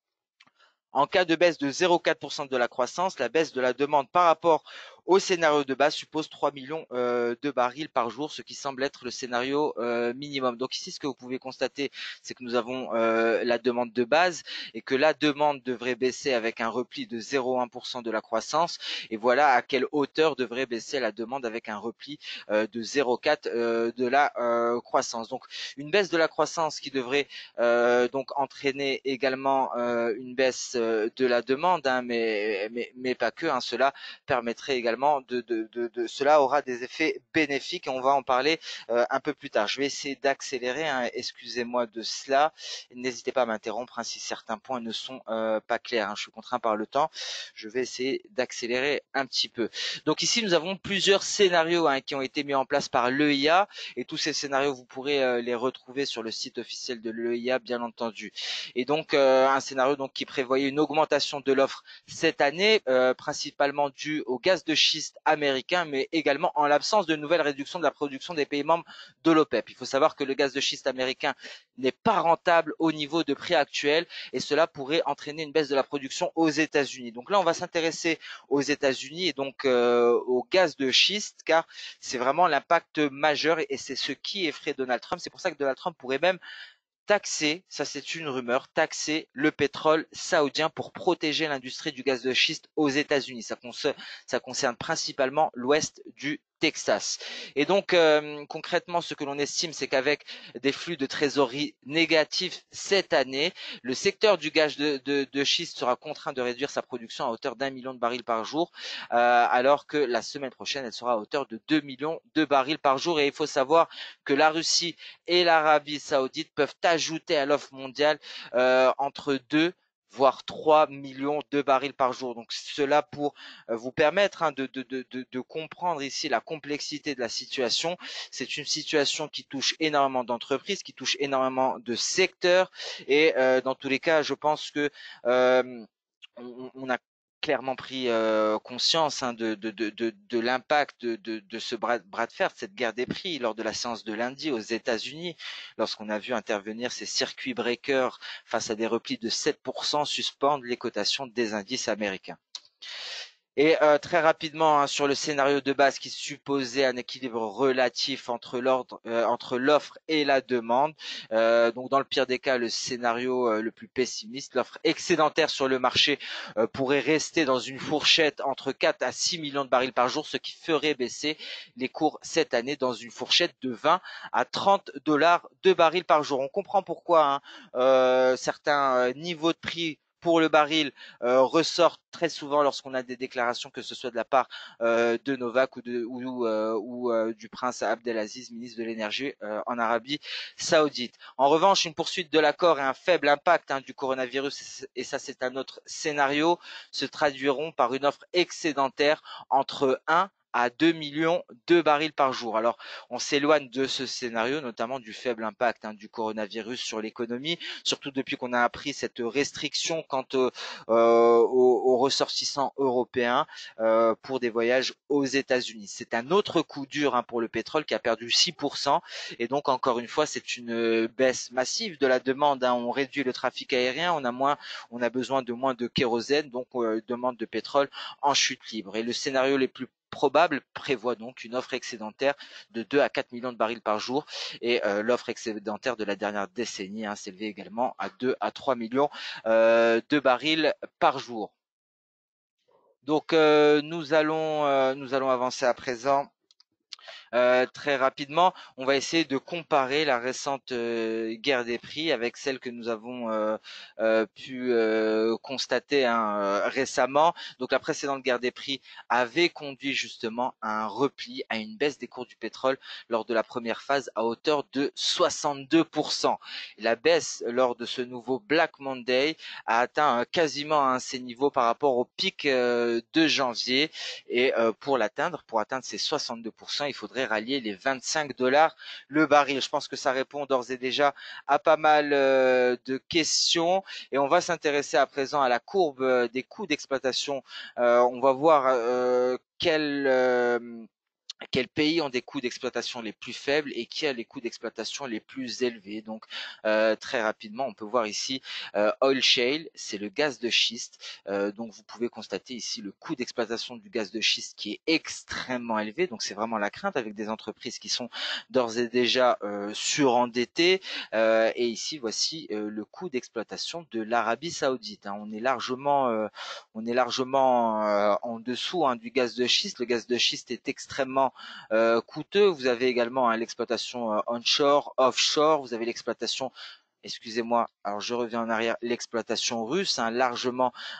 En cas de baisse de 0,4% de la croissance, la baisse de la demande par rapport au scénario de base suppose 3 millions de barils par jour, ce qui semble être le scénario minimum. Donc ici, ce que vous pouvez constater, c'est que nous avons la demande de base et que la demande devrait baisser avec un repli de 0,1% de la croissance. Et voilà à quelle hauteur devrait baisser la demande avec un repli de 0,4 de la croissance. Donc une baisse de la croissance qui devrait donc entraîner également une baisse de la demande, hein, mais pas que. Hein, cela permettrait également cela aura des effets bénéfiques et on va en parler un peu plus tard. Je vais essayer d'accélérer, hein, excusez-moi de cela. N'hésitez pas à m'interrompre hein, si certains points ne sont pas clairs. Hein, je suis contraint par le temps. Je vais essayer d'accélérer un petit peu. Donc ici, nous avons plusieurs scénarios hein, qui ont été mis en place par l'EIA et tous ces scénarios, vous pourrez les retrouver sur le site officiel de l'EIA, bien entendu. Et donc, un scénario donc, qui prévoyait une augmentation de l'offre cette année, principalement due au gaz de schiste américain, mais également en l'absence de nouvelles réductions de la production des pays membres de l'OPEP. Il faut savoir que le gaz de schiste américain n'est pas rentable au niveau de prix actuel et cela pourrait entraîner une baisse de la production aux États-Unis. Donc là, on va s'intéresser aux États-Unis et donc au gaz de schiste, car c'est vraiment l'impact majeur et c'est ce qui effraie Donald Trump. C'est pour ça que Donald Trump pourrait même taxer, ça c'est une rumeur, taxer le pétrole saoudien pour protéger l'industrie du gaz de schiste aux États-Unis. Ça concerne principalement l'ouest du Texas. Et donc concrètement, ce que l'on estime, c'est qu'avec des flux de trésorerie négatifs cette année, le secteur du gaz de schiste sera contraint de réduire sa production à hauteur d'1 million de barils par jour, alors que la semaine prochaine, elle sera à hauteur de 2 millions de barils par jour. Et il faut savoir que la Russie et l'Arabie Saoudite peuvent ajouter à l'offre mondiale entre 2 voire 3 millions de barils par jour. Donc cela pour vous permettre de comprendre ici la complexité de la situation. C'est une situation qui touche énormément d'entreprises, qui touche énormément de secteurs et dans tous les cas, je pense que on a clairement pris conscience de l'impact de ce bras de fer, de cette guerre des prix lors de la séance de lundi aux États-Unis, lorsqu'on a vu intervenir ces circuits breakers face à des replis de 7% suspendre les cotations des indices américains. Et très rapidement, hein, sur le scénario de base qui supposait un équilibre relatif entre l'offre et la demande. Donc dans le pire des cas, le scénario le plus pessimiste, l'offre excédentaire sur le marché pourrait rester dans une fourchette entre 4 à 6 millions de barils par jour, ce qui ferait baisser les cours cette année dans une fourchette de 20 à 30 dollars de baril par jour. On comprend pourquoi hein, certains niveaux de prix pour le baril ressortent très souvent lorsqu'on a des déclarations, que ce soit de la part de Novak ou du prince Abdelaziz, ministre de l'énergie en Arabie Saoudite. En revanche, une poursuite de l'accord et un faible impact hein, du coronavirus, et ça c'est un autre scénario, se traduiront par une offre excédentaire entre 1 à 2 millions de barils par jour. Alors, on s'éloigne de ce scénario, notamment du faible impact hein, du coronavirus sur l'économie, surtout depuis qu'on a appris cette restriction quant aux ressortissants européens pour des voyages aux États-Unis. C'est un autre coup dur hein, pour le pétrole qui a perdu 6%, et donc encore une fois, c'est une baisse massive de la demande. Hein. On réduit le trafic aérien, on a besoin de moins de kérosène, donc demande de pétrole en chute libre. Et le scénario les plus probable prévoit donc une offre excédentaire de 2 à 4 millions de barils par jour, et l'offre excédentaire de la dernière décennie hein, s'élevait également à 2 à 3 millions de barils par jour. Donc nous allons avancer à présent très rapidement. On va essayer de comparer la récente guerre des prix avec celle que nous avons pu constater hein, récemment. Donc la précédente guerre des prix avait conduit justement à un repli, à une baisse des cours du pétrole lors de la première phase à hauteur de 62%. La baisse lors de ce nouveau Black Monday a atteint quasiment hein, ces niveaux par rapport au pic de janvier, et pour atteindre ces 62%, il faudrait rallier les 25 dollars le baril. Je pense que ça répond d'ores et déjà à pas mal de questions, et on va s'intéresser à présent à la courbe des coûts d'exploitation. On va voir quels pays ont des coûts d'exploitation les plus faibles et qui a les coûts d'exploitation les plus élevés. Donc très rapidement, on peut voir ici oil shale, c'est le gaz de schiste. Donc vous pouvez constater ici le coût d'exploitation du gaz de schiste qui est extrêmement élevé. Donc c'est vraiment la crainte avec des entreprises qui sont d'ores et déjà surendettées. Et ici voici le coût d'exploitation de l'Arabie Saoudite. Hein. On est largement en dessous hein, du gaz de schiste. Le gaz de schiste est extrêmement coûteux. Vous avez également hein, l'exploitation onshore, offshore. Vous avez l'exploitation, excusez-moi, alors je reviens en arrière, l'exploitation russe, hein,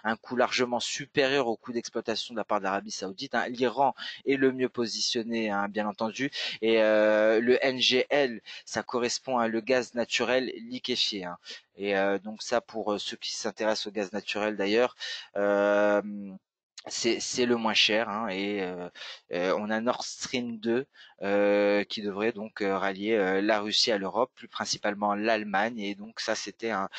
un coût largement supérieur au coût d'exploitation de la part de l'Arabie Saoudite. Hein. L'Iran est le mieux positionné, hein, bien entendu, et le NGL, ça correspond à le gaz naturel liquéfié. Hein. Et donc ça, pour ceux qui s'intéressent au gaz naturel d'ailleurs, c'est le moins cher hein, et on a Nord Stream 2 qui devrait donc rallier la Russie à l'Europe, plus principalement l'Allemagne, et donc ça c'était un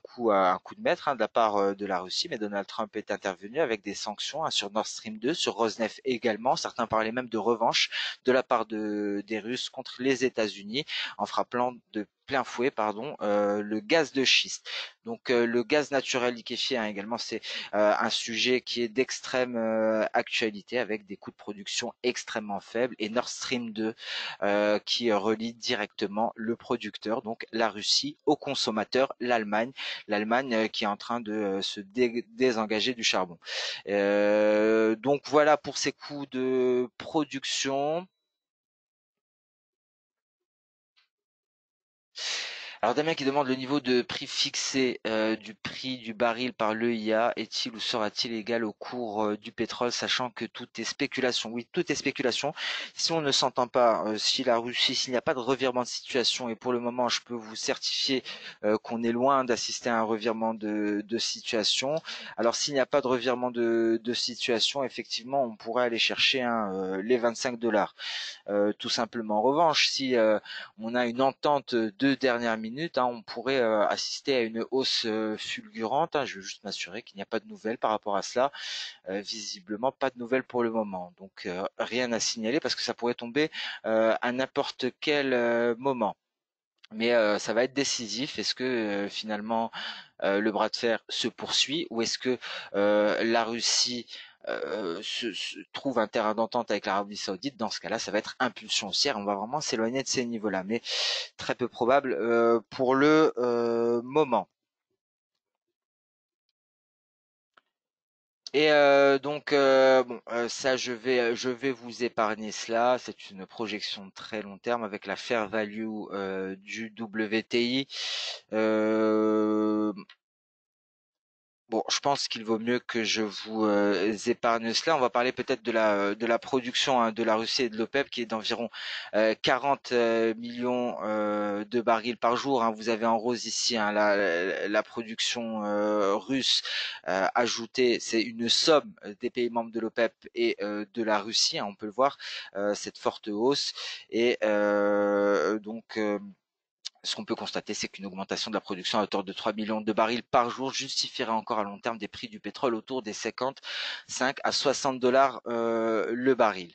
coup de maître hein, de la part de la Russie, mais Donald Trump est intervenu avec des sanctions hein, sur Nord Stream 2, sur Rosneft également. Certains parlaient même de revanche de la part des Russes contre les États-Unis en frappant de plein fouet, pardon, le gaz de schiste. Donc le gaz naturel liquéfié, hein, également, c'est un sujet qui est d'extrême actualité, avec des coûts de production extrêmement faibles, et Nord Stream 2 qui relie directement le producteur, donc la Russie, au consommateur, l'Allemagne. L'Allemagne qui est en train de se désengager du charbon. Donc voilà pour ces coûts de production. Alors Damien qui demande: le niveau de prix fixé du prix du baril par l'EIA est-il ou sera-t-il égal au cours du pétrole, sachant que tout est spéculation? Oui, tout est spéculation. Si on ne s'entend pas, si la Russie, s'il n'y a pas de revirement de situation, et pour le moment je peux vous certifier qu'on est loin d'assister à un revirement de situation. Alors s'il n'y a pas de revirement de situation, effectivement on pourrait aller chercher les 25 dollars. Tout simplement. En revanche, si on a une entente de dernière minute, hein, on pourrait assister à une hausse fulgurante, hein. Je veux juste m'assurer qu'il n'y a pas de nouvelles par rapport à cela. Visiblement, pas de nouvelles pour le moment. Donc rien à signaler, parce que ça pourrait tomber à n'importe quel moment. Mais ça va être décisif. Est-ce que finalement le bras de fer se poursuit, ou est-ce que la Russie trouve un terrain d'entente avec l'Arabie Saoudite? Dans ce cas-là, ça va être impulsion haussière. On va vraiment s'éloigner de ces niveaux-là, mais très peu probable pour le moment. Et donc bon, ça je vais vous épargner cela. C'est une projection de très long terme avec la fair value du WTI. Euh, Bon, je pense qu'il vaut mieux que je vous épargne cela. On va parler peut-être de la production, hein, de la Russie et de l'OPEP, qui est d'environ 40 millions de barils par jour, hein. Vous avez en rose ici, hein, la production russe ajoutée. C'est une somme des pays membres de l'OPEP et de la Russie, hein, on peut le voir, cette forte hausse. Et donc ce qu'on peut constater, c'est qu'une augmentation de la production à hauteur de 3 millions de barils par jour justifierait encore à long terme des prix du pétrole autour des 55 à 60 dollars le baril.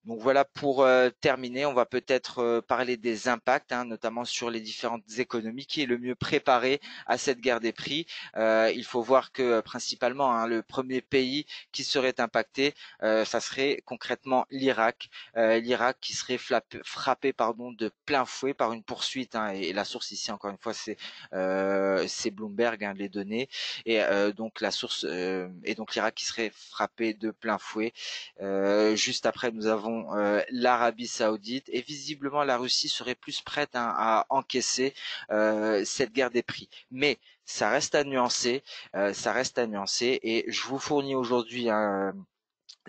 Donc voilà, pour terminer, on va peut-être parler des impacts, hein, notamment sur les différentes économies. Qui est le mieux préparé à cette guerre des prix? Il faut voir que principalement, hein, le premier pays qui serait impacté, ça serait concrètement l'Irak. L'Irak qui serait frappé, pardon, de plein fouet par une poursuite, hein, et la source ici, encore une fois, c'est Bloomberg, hein, les données. Et donc la source et donc l'Irak qui serait frappé de plein fouet. Juste après, nous avons l'Arabie Saoudite, et visiblement la Russie serait plus prête, hein, à encaisser cette guerre des prix. Mais ça reste à nuancer, et je vous fournis aujourd'hui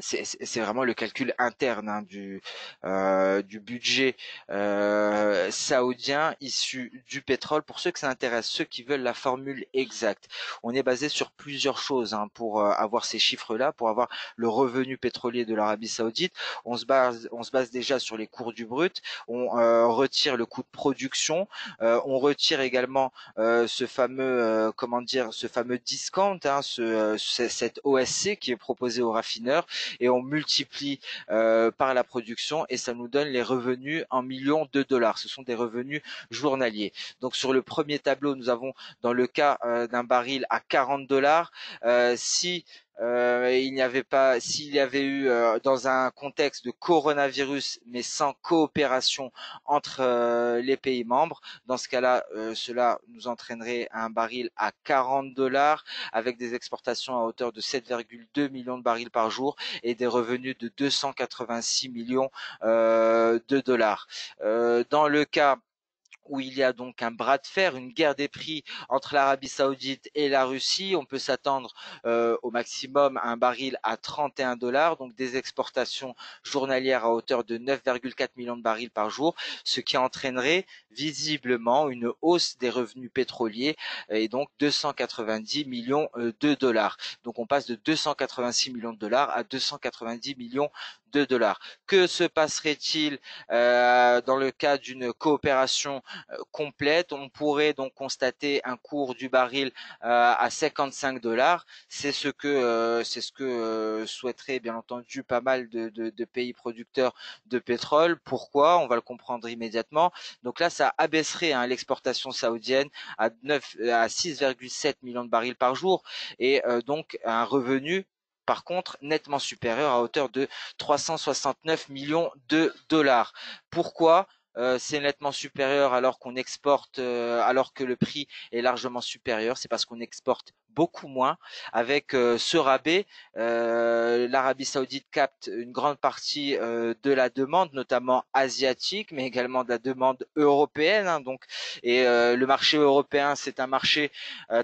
c'est vraiment le calcul interne, hein, du budget saoudien issu du pétrole. Pour ceux que ça intéresse, ceux qui veulent la formule exacte, on est basé sur plusieurs choses, hein, pour avoir ces chiffres-là, pour avoir le revenu pétrolier de l'Arabie Saoudite. On se base déjà sur les cours du brut. On retire le coût de production. On retire également ce fameux discount, hein, cette OSC qui est proposé aux raffineurs, et on multiplie par la production, et ça nous donne les revenus en millions de dollars. Ce sont des revenus journaliers. Donc sur le premier tableau, nous avons, dans le cas d'un baril à 40 dollars, si s'il y avait eu dans un contexte de coronavirus, mais sans coopération entre les pays membres, dans ce cas-là, cela nous entraînerait un baril à 40 dollars, avec des exportations à hauteur de 7,2 millions de barils par jour, et des revenus de 286 millions de dollars. Dans le cas où il y a donc un bras de fer, une guerre des prix entre l'Arabie Saoudite et la Russie, on peut s'attendre au maximum à un baril à 31 dollars, donc des exportations journalières à hauteur de 9,4 millions de barils par jour, ce qui entraînerait visiblement une hausse des revenus pétroliers, et donc 290 millions de dollars. Donc on passe de 286 millions de dollars à 290 millions de dollars. Que se passerait-il dans le cas d'une coopération complète? On pourrait donc constater un cours du baril à 55 dollars. C'est ce que souhaiteraient bien entendu pas mal de pays producteurs de pétrole. Pourquoi? On va le comprendre immédiatement. Donc là, ça abaisserait l'exportation saoudienne à 6,7 millions de barils par jour et donc un revenu par contre nettement supérieur à hauteur de 369 millions de dollars. Pourquoi c'est nettement supérieur alors qu'on exporte, alors que le prix est largement supérieur? C'est parce qu'on exporte beaucoup moins. Avec ce rabais, l'Arabie Saoudite capte une grande partie de la demande, notamment asiatique, mais également de la demande européenne. Donc, et le marché européen, c'est un marché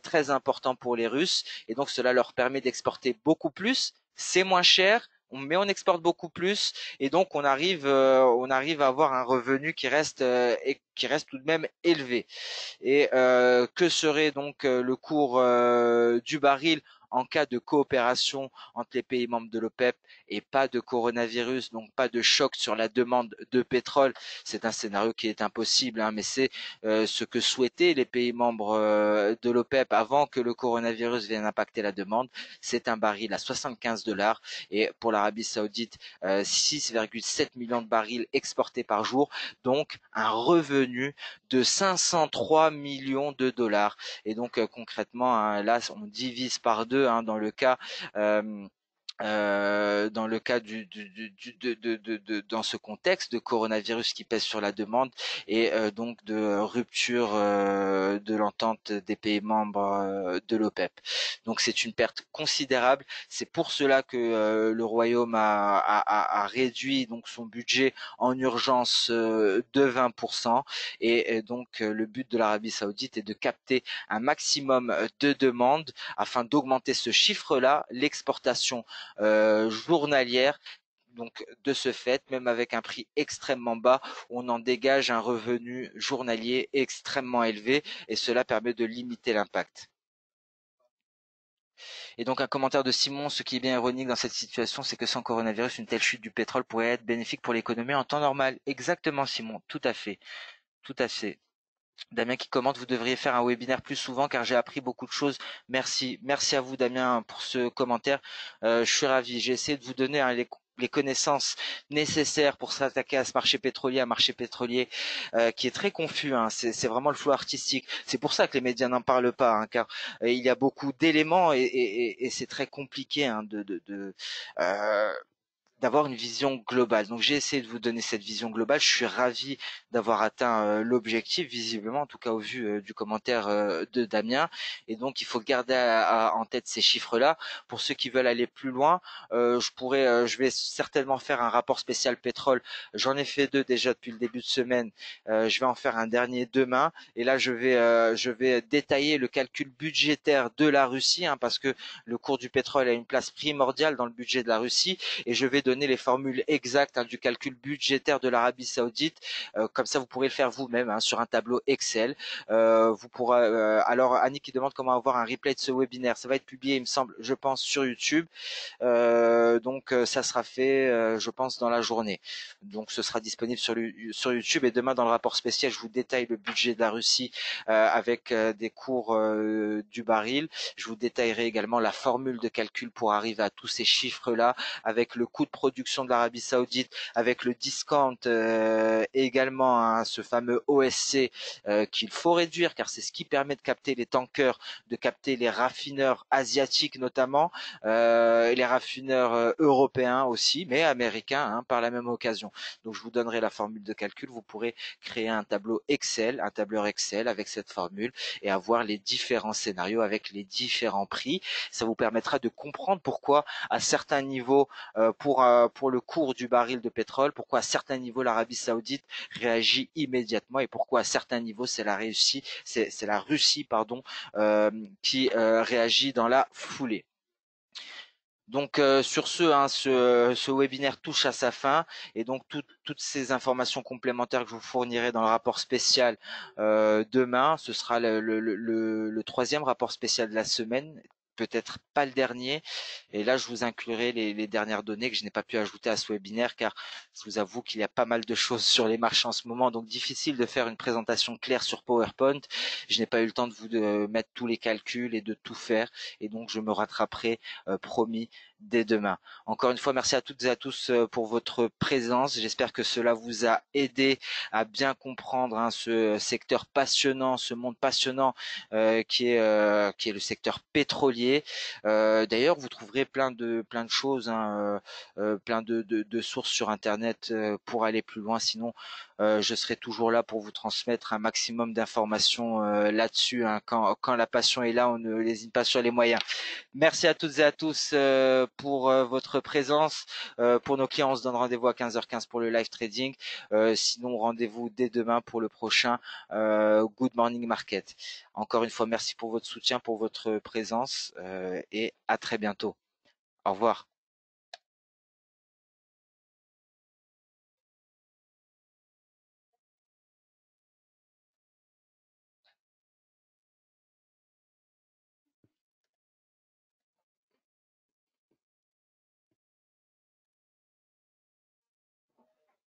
très important pour les Russes, et donc cela leur permet d'exporter beaucoup plus. C'est moins cher, mais on exporte beaucoup plus, et donc on arrive à avoir un revenu qui reste tout de même élevé. Et que serait donc le cours du baril en cas de coopération entre les pays membres de l'OPEP et pas de coronavirus, donc pas de choc sur la demande de pétrole? C'est un scénario qui est impossible, mais c'est ce que souhaitaient les pays membres de l'OPEP avant que le coronavirus vienne impacter la demande. C'est un baril à 75 dollars et pour l'Arabie Saoudite, 6,7 millions de barils exportés par jour, donc un revenu de 503 millions de dollars. Et donc concrètement, là, on divise par deux dans le cas dans le cas dans ce contexte de coronavirus qui pèse sur la demande et donc de rupture de l'entente des pays membres de l'OPEP. Donc c'est une perte considérable. C'est pour cela que le Royaume a réduit donc son budget en urgence de 20%, et donc le but de l'Arabie Saoudite est de capter un maximum de demandes afin d'augmenter ce chiffre-là, l'exportation journalière. Donc de ce fait, même avec un prix extrêmement bas, on en dégage un revenu journalier extrêmement élevé, et cela permet de limiter l'impact. Et donc un commentaire de Simon: ce qui est bien ironique dans cette situation, c'est que sans coronavirus, une telle chute du pétrole pourrait être bénéfique pour l'économie en temps normal. Exactement Simon, tout à fait, tout à fait. Damien qui commente: vous devriez faire un webinaire plus souvent car j'ai appris beaucoup de choses. Merci, merci à vous Damien pour ce commentaire. Je suis ravi. J'ai essayé de vous donner les connaissances nécessaires pour s'attaquer à ce marché pétrolier qui est très confus. C'est vraiment le flou artistique. C'est pour ça que les médias n'en parlent pas, car il y a beaucoup d'éléments et c'est très compliqué euh, d'avoir une vision globale. Donc j'ai essayé de vous donner cette vision globale. Je suis ravi d'avoir atteint l'objectif, visiblement, en tout cas au vu du commentaire de Damien. Et donc il faut garder en tête ces chiffres-là. Pour ceux qui veulent aller plus loin, je vais certainement faire un rapport spécial pétrole. J'en ai fait deux déjà depuis le début de semaine. Je vais en faire un dernier demain. Et là je vais détailler le calcul budgétaire de la Russie, parce que le cours du pétrole a une place primordiale dans le budget de la Russie, et je vais donner les formules exactes du calcul budgétaire de l'Arabie Saoudite. Comme ça, vous pourrez le faire vous-même sur un tableau Excel. Vous pourrez. Alors, Annie qui demande comment avoir un replay de ce webinaire. Ça va être publié, il me semble, je pense, sur YouTube. Donc, ça sera fait, je pense, dans la journée. Donc, ce sera disponible sur YouTube. Et demain, dans le rapport spécial, je vous détaille le budget de la Russie avec des cours du baril. Je vous détaillerai également la formule de calcul pour arriver à tous ces chiffres-là, avec le coût de production de l'Arabie Saoudite, avec le discount également, ce fameux OSC qu'il faut réduire, car c'est ce qui permet de capter les tankers, de capter les raffineurs asiatiques notamment, et les raffineurs européens aussi, mais américains par la même occasion. Donc je vous donnerai la formule de calcul. Vous pourrez créer un tableau Excel, un tableur Excel avec cette formule, et avoir les différents scénarios avec les différents prix. Ça vous permettra de comprendre pourquoi à certains niveaux, pour le cours du baril de pétrole, pourquoi à certains niveaux l'Arabie Saoudite réagit immédiatement, et pourquoi à certains niveaux c'est la Russie pardon, qui réagit dans la foulée. Donc sur ce webinaire touche à sa fin, et donc toutes ces informations complémentaires que je vous fournirai dans le rapport spécial demain, ce sera le troisième rapport spécial de la semaine, peut-être pas le dernier. Et là, je vous inclurai les dernières données que je n'ai pas pu ajouter à ce webinaire, car je vous avoue qu'il y a pas mal de choses sur les marchés en ce moment, donc difficile de faire une présentation claire sur PowerPoint. Je n'ai pas eu le temps de vous mettre tous les calculs et de tout faire, et donc je me rattraperai, promis, dès demain. Encore une fois, merci à toutes et à tous pour votre présence. J'espère que cela vous a aidé à bien comprendre ce secteur passionnant, ce monde passionnant qui est le secteur pétrolier. D'ailleurs, vous trouverez plein de choses, plein de sources sur Internet pour aller plus loin. Sinon, je serai toujours là pour vous transmettre un maximum d'informations là-dessus. Quand la passion est là, on ne lésine pas sur les moyens. Merci à toutes et à tous pour votre présence. Pour nos clients, on se donne rendez-vous à 15h15 pour le live trading. Sinon, rendez-vous dès demain pour le prochain Good Morning Market. Encore une fois, merci pour votre soutien, pour votre présence et à très bientôt. Au revoir.